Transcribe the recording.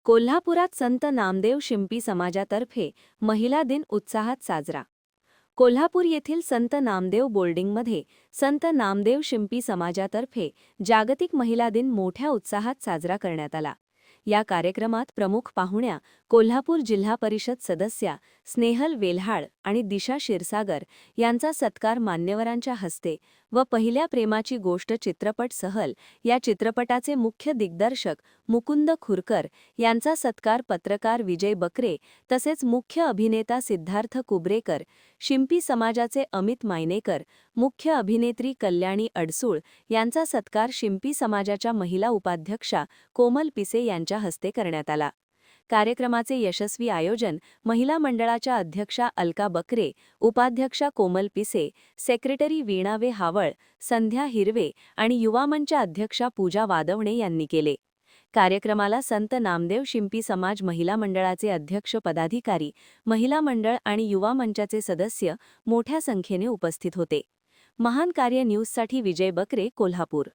कोल्हापुरात संत नामदेव शिंपी समाजातर्फे महिला दिन उत्साहात साजरा। कोल्हापूर येथील संत नामदेव बोर्डिंगमध्ये संत नामदेव शिंपी समाजातर्फे जागतिक महिला दिन मोठ्या उत्साहात साजरा करण्यात आला। या कार्यक्रमात प्रमुख पाहुण्या कोल्हापूर जिल्हा परिषद सदस्या स्नेहल वेल्हाळ आणि दिशा क्षीरसागर यांचा सत्कार मान्यवरांच्या हस्ते व पहिल्या प्रेमाची गोष्ट चित्रपट सहल या चित्रपटाचे मुख्य दिग्दर्शक मुकुंद खुरकर यांचा सत्कार पत्रकार विजय बकरे तसेच मुख्य अभिनेता सिद्धार्थ कुबरेकर, शिंपी समाजाचे अमित मायनेकर, मुख्य अभिनेत्री कल्याणी अडसूळ यांचा सत्कार शिंपी समाजाच्या महिला उपाध्यक्षा कोमल पिसे यांच्या हस्ते करण्यात आला। कार्यक्रमाचे यशस्वी आयोजन महिला मंडळाच्या अध्यक्षा अलका बकरे, उपाध्यक्षा कोमल पिसे, सेक्रेटरी वीणा वे हावळ, संध्या हिरवे आणि युवामंच अध्यक्षा पूजा वादवणे यांनी केले। कार्यक्रमाला संत नामदेव शिंपी समाज महिला मंडळाचे अध्यक्ष पदाधिकारी, महिला मंडळ आणि युवा मंचाचे सदस्य मोठ्या संख्येने उपस्थित होते। महान कार्य न्यूजसाठी विजय बकरे, कोल्हापूर।